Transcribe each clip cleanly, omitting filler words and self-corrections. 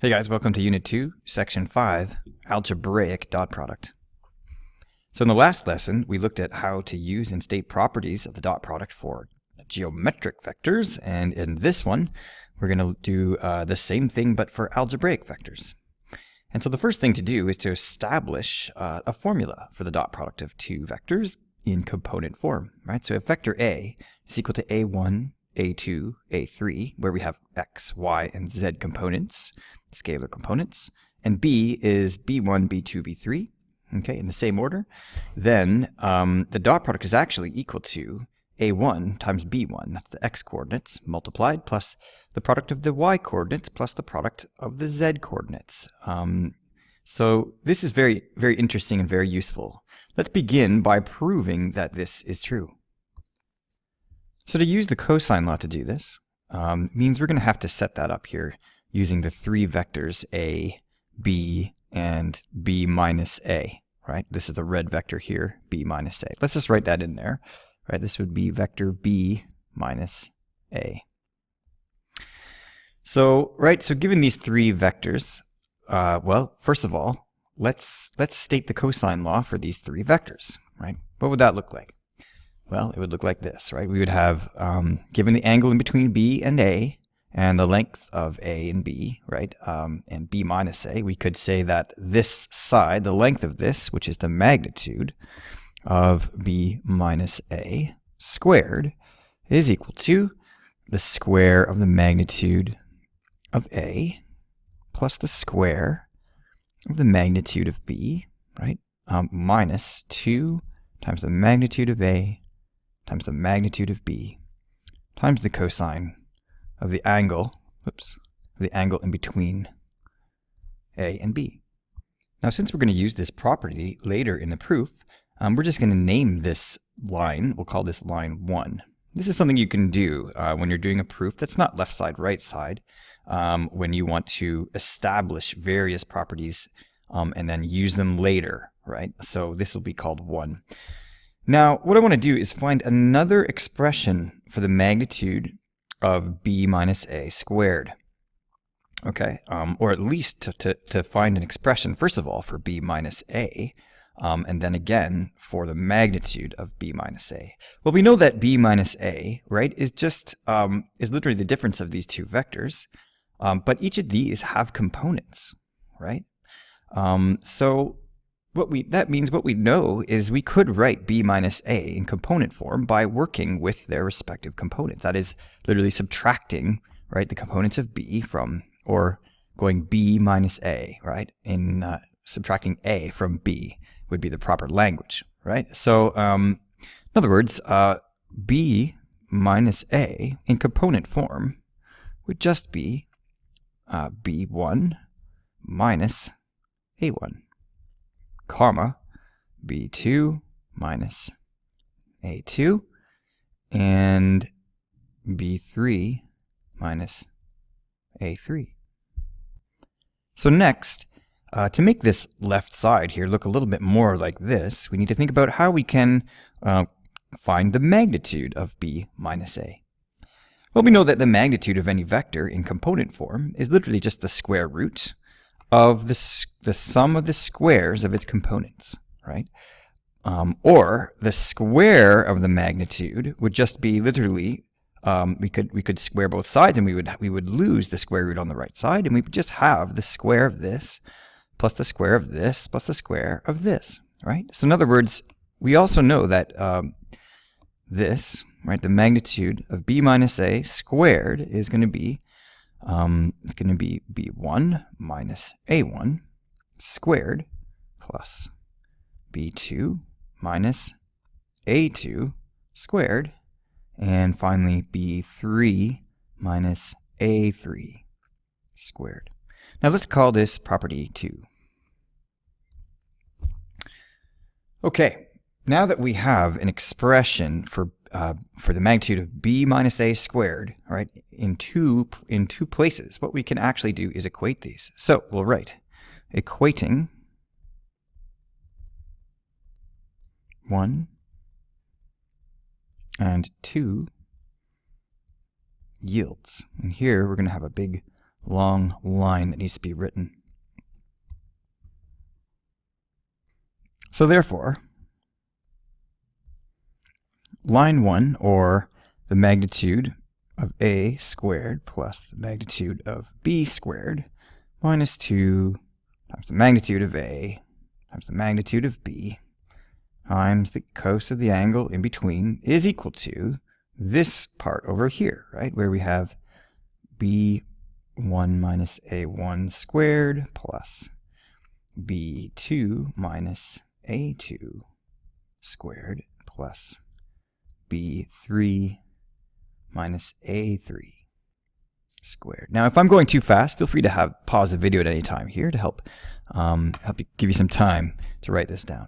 Hey guys, welcome to Unit 2, Section 5, Algebraic dot product. So in the last lesson, we looked at how to use and state properties of the dot product for geometric vectors, and in this one, we're going to do the same thing but for algebraic vectors. And so the first thing to do is to establish a formula for the dot product of two vectors in component form, right? So if vector A is equal to A1, A2, A3, where we have x, y, and z components, scalar components, and B is B1, B2, B3, okay, in the same order, then the dot product is actually equal to A1 times B1, that's the x coordinates, multiplied, plus the product of the y coordinates, plus the product of the z coordinates. So this is very, very interesting and very useful. Let's begin by proving that this is true. So to use the cosine law to do this means we're going to have to set that up here using the three vectors A, B, and B minus A, right? This is the red vector here, B minus A. Let's just write that in there, right? This would be vector B minus A. So, right, so given these three vectors, well, first of all, let's state the cosine law for these three vectors, right? What would that look like? Well, it would look like this, right? We would have, given the angle in between B and A, and the length of A and B, right, and B minus A, we could say that this side, the length of this, which is the magnitude of B minus A squared, is equal to the square of the magnitude of A plus the square of the magnitude of B, right, minus 2 times the magnitude of A times the magnitude of B times the cosine of the angle, the angle in between A and B. Now, since we're going to use this property later in the proof, we're just going to name this line. We'll call this line 1. This is something you can do when you're doing a proof that's not left side, right side, when you want to establish various properties and then use them later, right? So this will be called 1. Now, what I want to do is find another expression for the magnitude of B minus A squared, okay, or at least to find an expression, first of all, for B minus A, and then again for the magnitude of B minus A. Well, we know that B minus A, right, is just, is literally the difference of these two vectors, but each of these have components, right? So that means what we know is we could write B minus A in component form by working with their respective components. That is literally subtracting, right, the components of B from, or going B minus A, right? In subtracting A from B would be the proper language, right? So in other words, B minus A in component form would just be B1 minus A1, comma, B2 minus A2, and B3 minus A3. So next, to make this left side here look a little bit more like this, we need to think about how we can find the magnitude of B minus A. Well, we know that the magnitude of any vector in component form is literally just the square root of the sum of the squares of its components, right? Or the square of the magnitude would just be literally, we could square both sides, and we would lose the square root on the right side, and we would just have the square of this plus the square of this plus the square of this, right? So in other words, we also know that this, right, the magnitude of B minus A squared is going to be it's going to be B1 minus A1 squared plus B2 minus A2 squared, and finally B3 minus A3 squared. Now let's call this property 2. Okay, now that we have an expression for the magnitude of B minus A squared, all right, in two places, what we can actually do is equate these. So we'll write equating 1 and 2 yields. And here we're going to have a big long line that needs to be written. So therefore, line 1, or the magnitude of a squared plus the magnitude of b squared minus 2 times the magnitude of a times the magnitude of b times the cos of the angle in between is equal to this part over here, right, where we have b1 minus a1 squared plus b2 minus a2 squared plus b3 minus a3 squared. Now, if I'm going too fast, feel free to pause the video at any time here to help give you some time to write this down.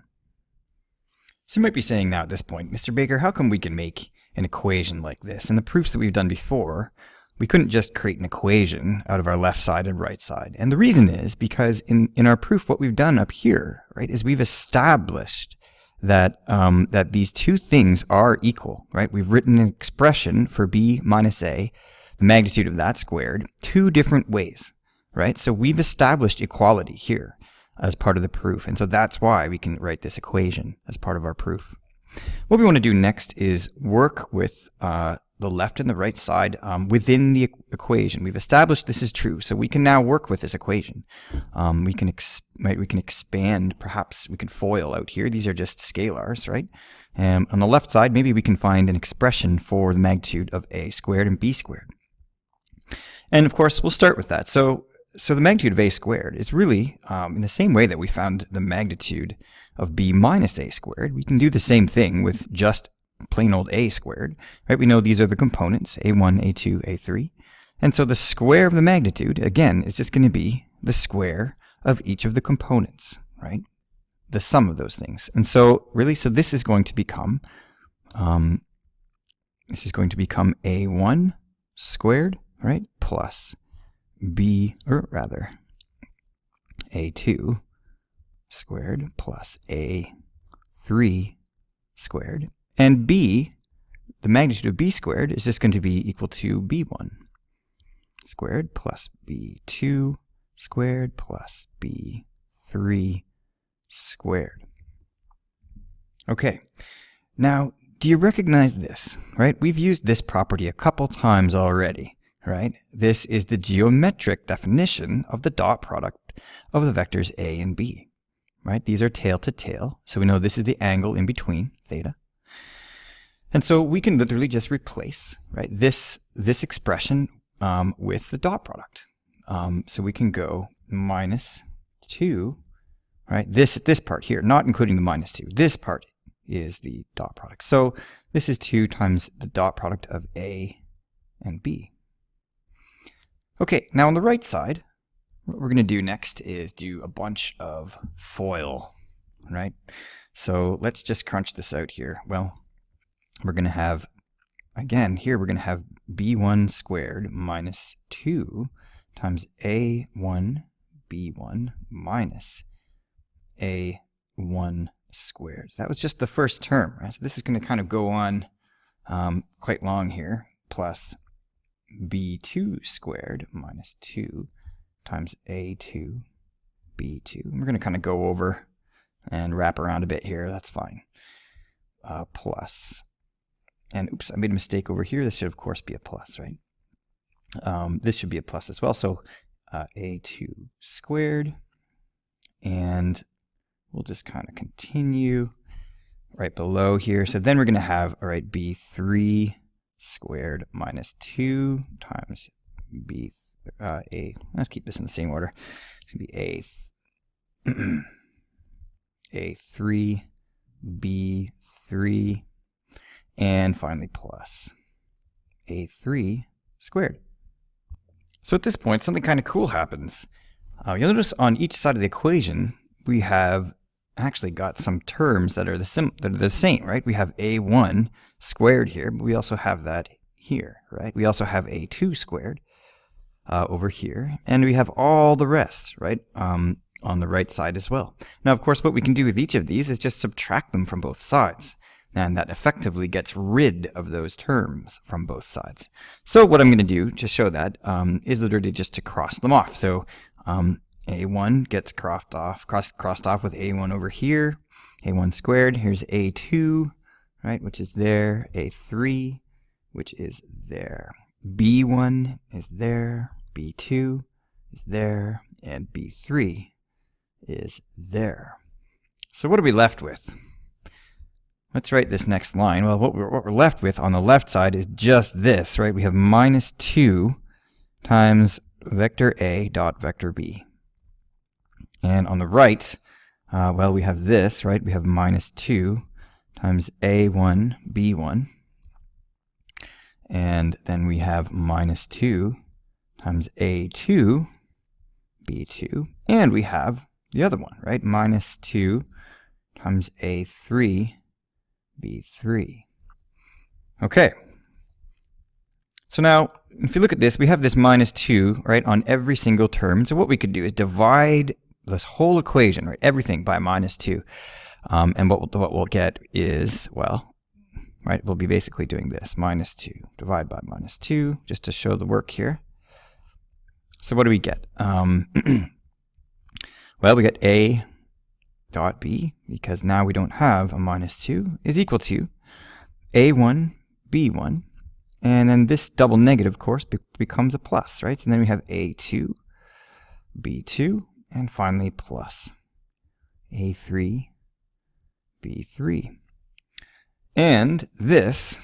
So you might be saying now at this point, Mr. Baker, how come we can make an equation like this? In the proofs that we've done before, we couldn't just create an equation out of our left side and right side. And the reason is because in our proof, what we've done up here, right, is we've established that that these two things are equal, right? We've written an expression for b minus a, the magnitude of that squared, two different ways, right? So we've established equality here as part of the proof, and so that's why we can write this equation as part of our proof. What we want to do next is work with the left and the right side within the equation. We've established this is true, so we can now work with this equation. We can expand, perhaps we can FOIL out here. These are just scalars, right? On the left side, maybe we can find an expression for the magnitude of a squared and b squared. And of course, we'll start with that. So the magnitude of a squared is really in the same way that we found the magnitude of b minus a squared. We can do the same thing with just plain old a squared, right? We know these are the components, a1, a2, a3. And so the square of the magnitude, again, is just going to be the square of each of the components, right? The sum of those things. And so really, so this is going to become a1 squared, right, plus b, or rather a2 squared plus a3 squared. And b, the magnitude of b squared, is just going to be equal to b1 squared plus b2 squared plus b3 squared. Okay, now do you recognize this, right? We've used this property a couple times already, right? This is the geometric definition of the dot product of the vectors a and b, right? These are tail to tail, so we know this is the angle in between, theta. And so we can literally just replace, right, this expression with the dot product. So we can go minus 2, right? This part here, not including the minus 2. This part is the dot product. So this is 2 times the dot product of a and b. Okay, now on the right side, what we're going to do next is do a bunch of FOIL, right? So let's just crunch this out here. Well, we're going to have, again, here we're going to have b1 squared minus 2 times a1 b1 minus a1 squared. So that was just the first term, right? So this is going to kind of go on quite long here, plus b2 squared minus 2 times a2 b2. And we're going to kind of go over and wrap around a bit here. That's fine. Plus, and oops, I made a mistake over here. This should, of course, be a plus, right? This should be a plus as well. So a2 squared, and we'll just kind of continue right below here. So then we're going to have, all right, b3 squared minus 2 times let's keep this in the same order. It's going to be a3, b3, and finally plus a3 squared. So at this point, something kind of cool happens. You'll notice on each side of the equation, we have actually got some terms that are the same, right? We have a1 squared here, but we also have that here, right? We also have a2 squared over here, and we have all the rest, right, on the right side as well. Now, of course, what we can do with each of these is just subtract them from both sides. And that effectively gets rid of those terms from both sides. So what I'm going to do to show that is literally just to cross them off. So a1 gets crossed off with a1 over here. a1 squared, here's a2, right, which is there. a3, which is there. b1 is there. b2 is there. And b3 is there. So what are we left with? Let's write this next line. Well, what we're left with on the left side is just this, right? We have minus 2 times vector A dot vector B. And on the right, well, we have this, right? We have minus 2 times A1 B1. And then we have minus 2 times A2 B2. And we have the other one, right? Minus 2 times A3 B3. Okay. So now, if you look at this, we have this minus 2, right, on every single term. So what we could do is divide this whole equation, right, everything by minus 2. And what we'll get is, well, right, we'll be basically doing this. Minus 2, divide by minus 2, just to show the work here. So what do we get? Well, we get A dot B, because now we don't have a minus 2, is equal to A1 B1. And then this double negative, of course, becomes a plus, right? So then we have A2 B2, and finally plus A3 B3. And this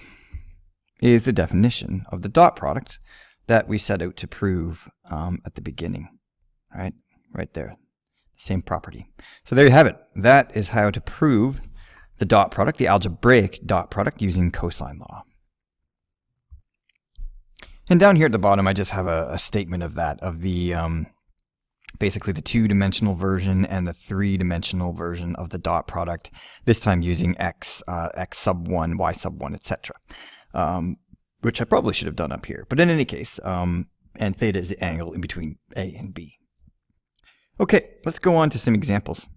is the definition of the dot product that we set out to prove at the beginning, right? Right there. Same property. So there you have it. That is how to prove the dot product, the algebraic dot product, using cosine law. And down here at the bottom, I just have a statement of that, of the basically the two-dimensional version and the three-dimensional version of the dot product, this time using x sub 1, y sub 1, etc., which I probably should have done up here. But in any case, and theta is the angle in between A and B. Okay, let's go on to some examples.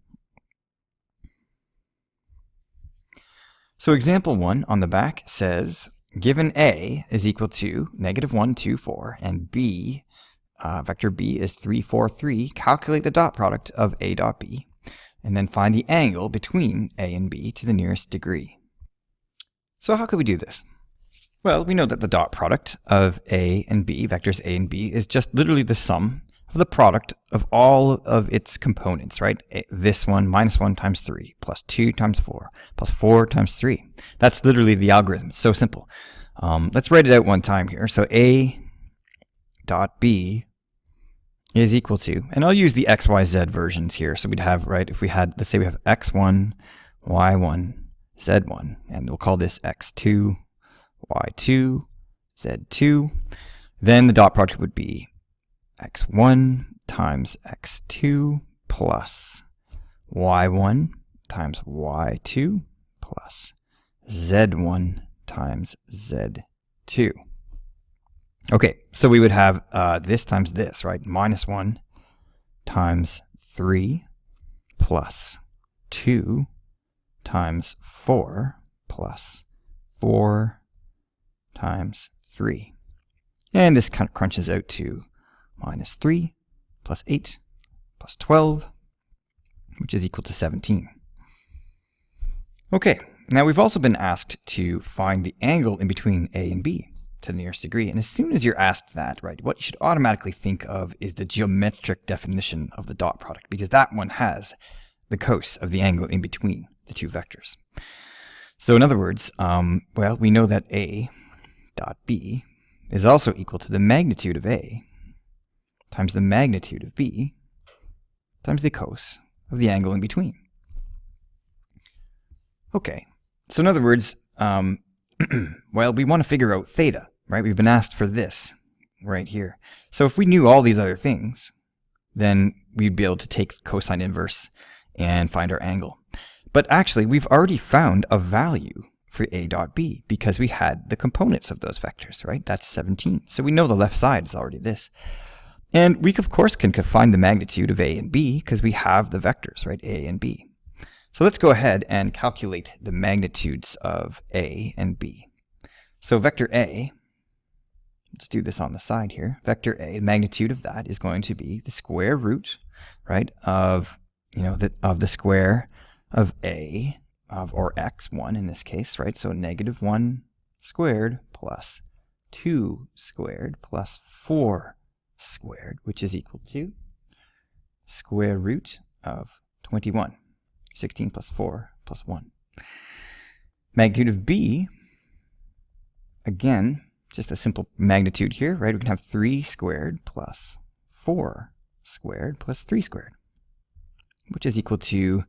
So example 1 on the back says, given A is equal to -1, 2, 4, and B, vector B is 3, 4, 3, calculate the dot product of A dot B, and then find the angle between A and B to the nearest degree. So how could we do this? Well, we know that the dot product of A and B, vectors A and B, is just literally the sum of the product of all of its components, right? This one, -1 times 3, plus 2 times 4, plus 4 times 3. That's literally the algorithm. It's so simple. Let's write it out one time here. So A dot B is equal to, and I'll use the x, y, z versions here. So we'd have, right, if we had, let's say we have x1, y1, z1, and we'll call this x2, y2, z2. Then the dot product would be x1 times x2 plus y1 times y2 plus z1 times z2. Okay, so we would have this times this, right? -1 times 3 plus 2 times 4 plus 4 times 3. And this kind of crunches out to -3 plus 8 plus 12, which is equal to 17. Okay, now we've also been asked to find the angle in between A and B to the nearest degree. And as soon as you're asked that, right, what you should automatically think of is the geometric definition of the dot product, because that one has the cos of the angle in between the two vectors. So in other words, well, we know that A dot B is also equal to the magnitude of A times the magnitude of B times the cos of the angle in between. Okay, so in other words, well, we want to figure out theta, right? We've been asked for this right here. So if we knew all these other things, then we'd be able to take the cosine inverse and find our angle. But actually, we've already found a value for A dot B because we had the components of those vectors, right? That's 17. So we know the left side is already this. And we, of course, can find the magnitude of A and B because we have the vectors, right? A and B. So let's go ahead and calculate the magnitudes of A and B. So vector A, let's do this on the side here. Vector A, the magnitude of that is going to be the square root, right, of, of the square of A, or x1 in this case, right? So negative 1 squared plus 2 squared plus 4 squared, which is equal to square root of 21. 16 plus 4 plus 1. Magnitude of B, again, just a simple magnitude here, right? We can have 3 squared plus 4 squared plus 3 squared, which is equal to,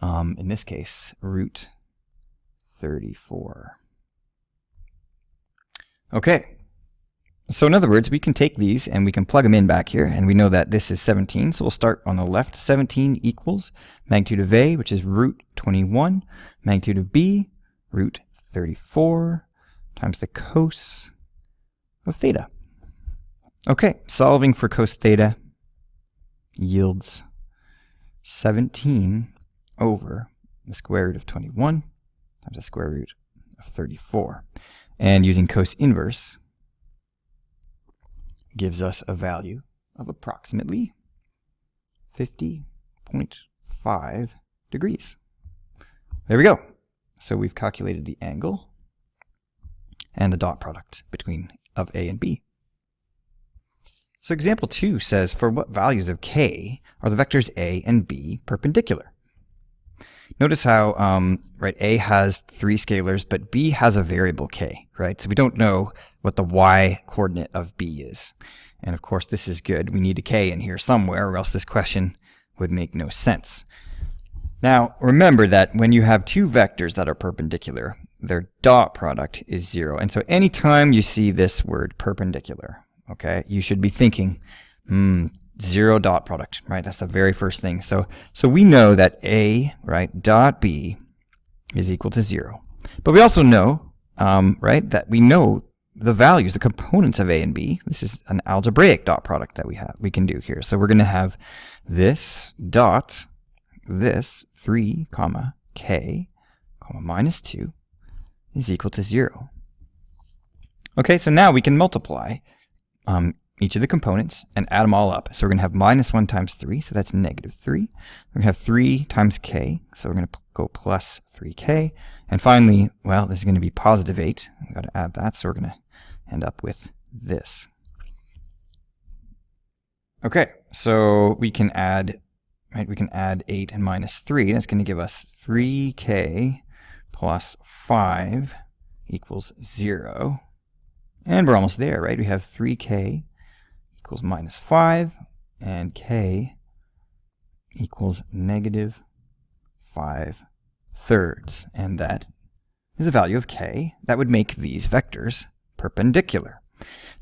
in this case, root 34. Okay. So in other words, we can take these and we can plug them in back here, and we know that this is 17, so we'll start on the left. 17 equals magnitude of A, which is root 21, magnitude of B, root 34, times the cos of theta. Okay, solving for cos theta yields 17 over the square root of 21 times the square root of 34. And using cos inverse, gives us a value of approximately 50.5 degrees. There we go. So we've calculated the angle and the dot product of A and B. So example 2 says, for what values of k are the vectors A and B perpendicular? Notice how right, A has 3 scalars, but B has a variable k, right? So we don't know what the y coordinate of B is. And of course, this is good. We need a k in here somewhere, or else this question would make no sense. Now, remember that when you have 2 vectors that are perpendicular, their dot product is 0. And so anytime you see this word perpendicular, okay, you should be thinking, 0 dot product, right? That's the very first thing. So we know that A, right, dot B is equal to 0. But we also know, right, that we know the values, the components of A and B. This is an algebraic dot product that we can do here. So we're going to have this dot, this 3, comma, k, comma, minus 2 is equal to 0. Okay, so now we can multiply each of the components and add them all up. So we're going to have minus 1 times 3, so that's negative 3. We're going to have 3 times k, so we're going to go plus 3k. And finally, well, this is going to be positive 8. We've got to add that, so we're going to end up with this. Okay, so we can add, right, we can add 8 and minus 3. That's going to give us 3k plus 5 equals 0. And we're almost there, right? We have 3k equals minus 5, and k equals negative 5/3. And that is a value of k that would make these vectors perpendicular.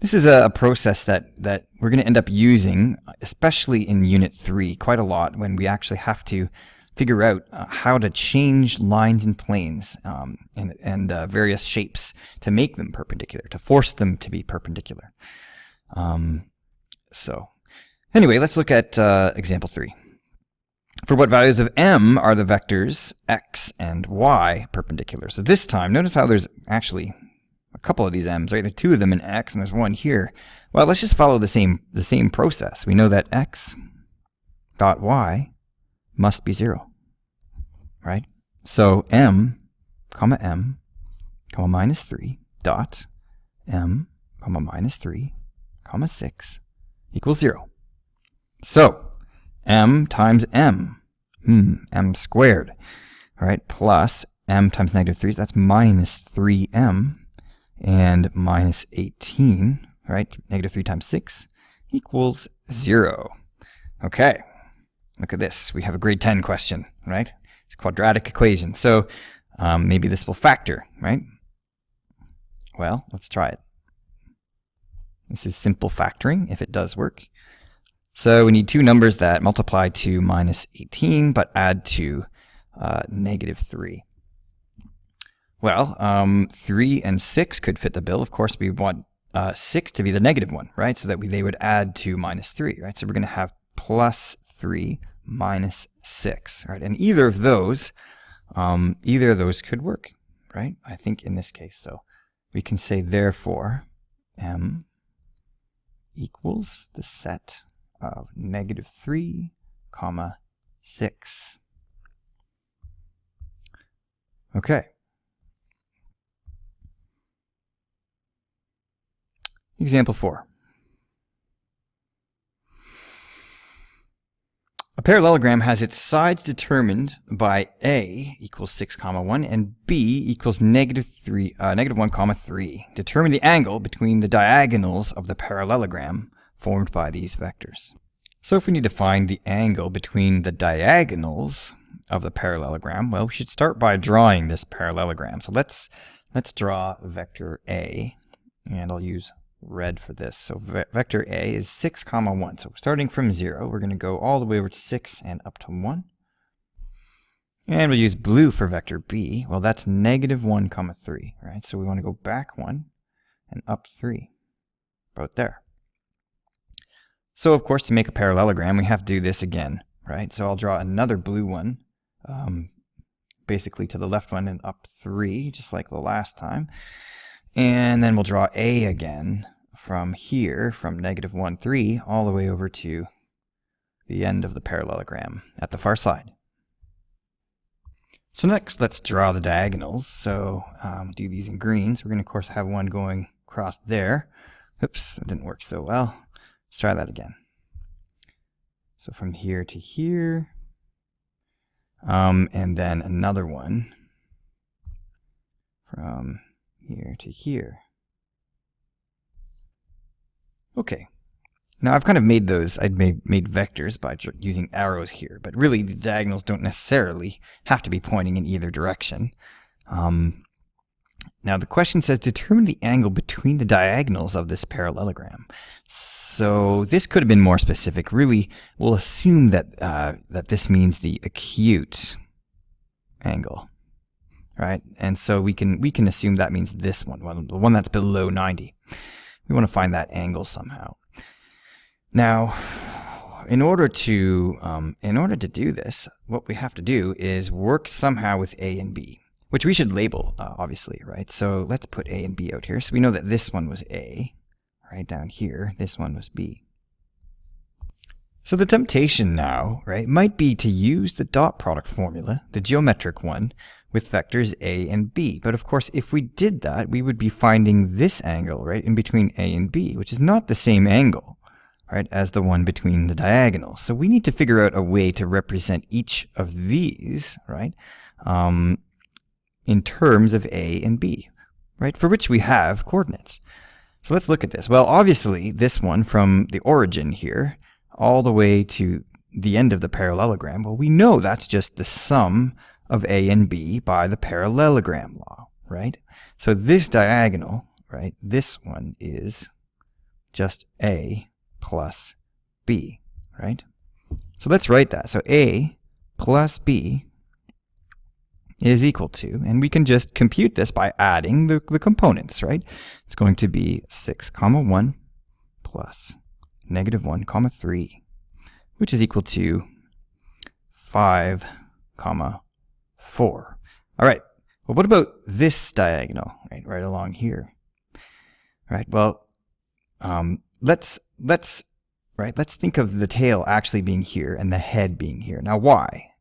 This is a process that we're going to end up using, especially in Unit 3, quite a lot, when we actually have to figure out how to change lines and planes and various shapes to make them perpendicular, to force them to be perpendicular. So anyway, let's look at example 3. For what values of m are the vectors x and y perpendicular? So this time, notice how there's actually a couple of these m's, right? There's 2 of them in x, and there's 1 here. Well, let's just follow the same process. We know that x dot y must be 0, right? So m, comma minus 3 dot m, comma minus 3, comma 6 equals 0. So m times m, m squared, all right, plus m times negative 3, so that's minus 3m, and minus 18, right, negative 3 times 6 equals 0. Okay, look at this. We have a grade 10 question, right? It's a quadratic equation. So maybe this will factor, right? Well, let's try it. This is simple factoring, if it does work. So we need 2 numbers that multiply to minus 18, but add to negative 3. Well, 3 and 6 could fit the bill. Of course, we want 6 to be the negative one, right? So that they would add to minus 3, right? So we're going to have plus 3 minus 6, right? And either of those could work, right? I think in this case. So we can say, therefore, m equals the set of -3, 6. Okay. Example 4. A parallelogram has its sides determined by a equals 6, 1 and b equals -1, 3. Determine the angle between the diagonals of the parallelogram formed by these vectors. So if we need to find the angle between the diagonals of the parallelogram, well, we should start by drawing this parallelogram. So let's draw vector A, and I'll use red for this. So vector A is 6, 1. So starting from 0, we're going to go all the way over to 6 and up to 1. And we'll use blue for vector B. Well, that's -1, 3, right? So we want to go back 1 and up 3, about there. So of course, to make a parallelogram, we have to do this again, right? So I'll draw another blue one, basically to the left one and up 3, just like the last time. And then we'll draw A again from here, from -1, 3, all the way over to the end of the parallelogram at the far side. So next, let's draw the diagonals. So do these in green. So we're going to, of course, have one going across there. Oops, that didn't work so well. Let's try that again. So from here to here, and then another one from here to here. Okay. Now I've kind of made those, I'd made vectors by using arrows here, but really the diagonals don't necessarily have to be pointing in either direction. Now the question says, determine the angle between the diagonals of this parallelogram. So this could have been more specific. Really, we'll assume that, that this means the acute angle, right? And so we can assume that means this one, the one that's below 90. We want to find that angle somehow. Now, in order to do this, what we have to do is work somehow with A and B, which we should label, obviously, right? So let's put A and B out here. So we know that this one was A, right down here. This one was B. So the temptation now, right, might be to use the dot product formula, the geometric one, with vectors A and B. But of course, if we did that, we would be finding this angle, right, in between A and B, which is not the same angle, right, as the one between the diagonals. So we need to figure out a way to represent each of these, right, in terms of A and B, right, for which we have coordinates. So let's look at this. Well, obviously, this one from the origin here all the way to the end of the parallelogram, well, we know that's just the sum of A and B by the parallelogram law, right? So this diagonal, right, this one is just A plus B, right? So let's write that. So A plus B is equal to, and we can just compute this by adding the components, right? It's going to be 6, 1 plus -1, 3, which is equal to 5, 4. All right. Well, what about this diagonal, right along here? All right. Well, let's think of the tail actually being here and the head being here. Now, why?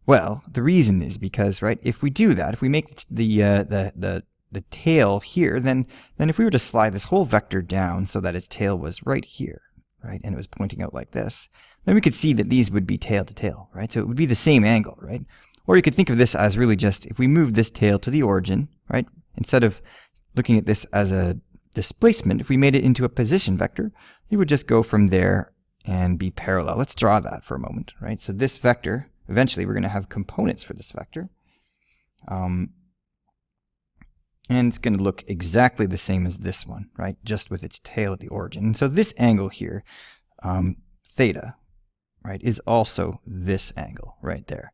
Well, the reason is because, right, if we do that, if we make the tail here, then if we were to slide this whole vector down so that its tail was right here, right, and it was pointing out like this, then we could see that these would be tail to tail, right? So it would be the same angle, right? Or you could think of this as really just, if we move this tail to the origin, right, instead of looking at this as a displacement, if we made it into a position vector, it would just go from there and be parallel. Let's draw that for a moment, right? So this vector, eventually we're going to have components for this vector. And it's going to look exactly the same as this one, right? Just with its tail at the origin. And so this angle here, theta, right, is also this angle right there.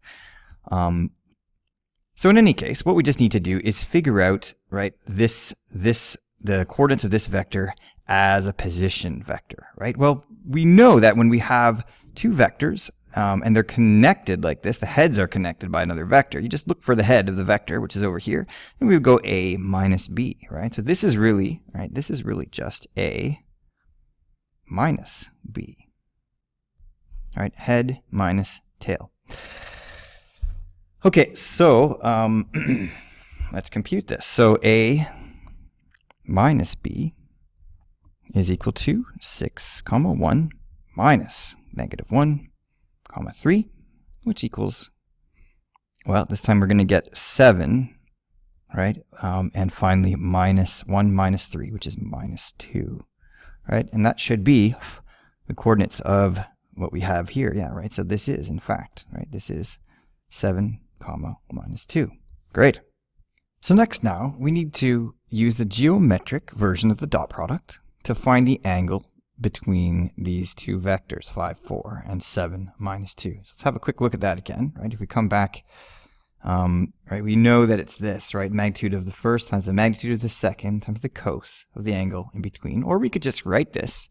So in any case, what we just need to do is figure out, right, the coordinates of this vector as a position vector, right? Well, we know that when we have two vectors and they're connected like this, the heads are connected by another vector, you just look for the head of the vector, which is over here, and we would go A minus B, right? So this is really, right, this is really just A minus B, right? Head minus tail. Okay, so let's compute this. So A minus B is equal to 6, 1 minus -1, 3, which equals, well, this time we're going to get 7, right? And finally -1 minus 3, which is -2, right? And that should be the coordinates of what we have here, yeah, right? So this is, in fact, right, this is 7, -2. Great. So next now, we need to use the geometric version of the dot product to find the angle between these two vectors, 5, 4, and 7, -2. So let's have a quick look at that again, right? If we come back, right, we know that it's this, right? Magnitude of the first times the magnitude of the second times the cos of the angle in between. Or we could just write this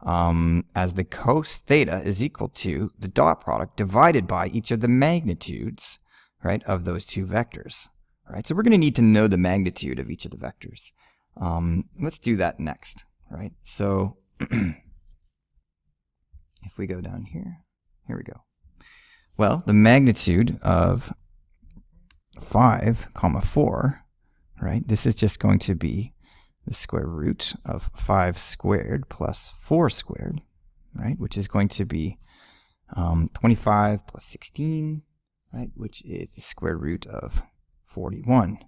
as the cos theta is equal to the dot product divided by each of the magnitudes, right, of those two vectors. Right? So we're going to need to know the magnitude of each of the vectors. Let's do that next, right? So if we go down here, here we go. Well, the magnitude of 5, 4, right? This is just going to be the square root of 5 squared plus 4 squared, right? Which is going to be 25 plus 16, right? Which is the square root of 41.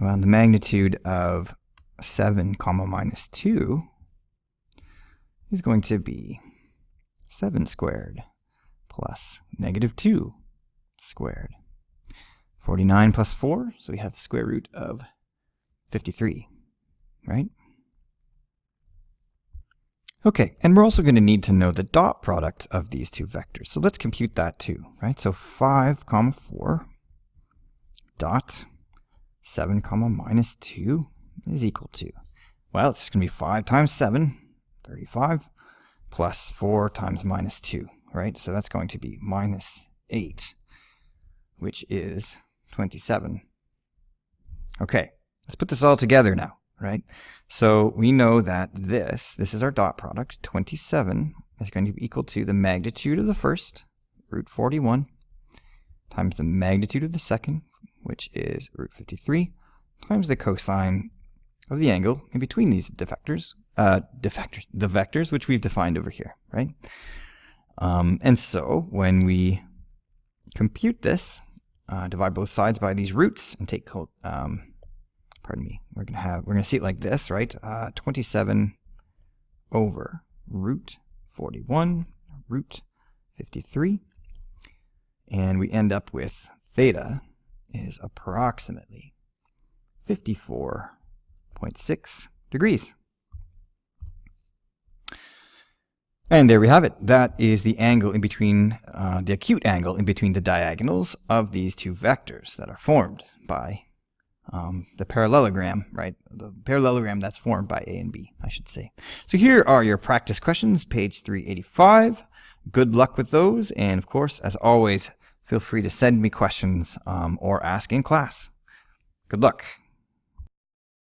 Well, the magnitude of 7, -2 is going to be 7 squared plus -2 squared. 49 plus 4, so we have the square root of 53, right? Okay, and we're also going to need to know the dot product of these two vectors. So let's compute that too, right? So 5, 4 dot 7, -2 is equal to, well, it's just going to be 5 times 7, 35, plus 4 times -2, right? So that's going to be -8, which is 27. Okay, let's put this all together now, right? So we know that this is our dot product. 27 is going to be equal to the magnitude of the first, root 41, times the magnitude of the second, which is root 53, times the cosine of the angle in between these vectors, the vectors, which we've defined over here, right? And so when we compute this, divide both sides by these roots and take, pardon me, we're gonna see it like this, right? 27 over root 41, root 53, and we end up with theta is approximately 54.6 degrees. And there we have it. That is the angle in between, the acute angle in between the diagonals of these two vectors that are formed by the parallelogram, right? The parallelogram that's formed by A and B, I should say. So here are your practice questions, page 385. Good luck with those. And of course, as always, feel free to send me questions or ask in class. Good luck.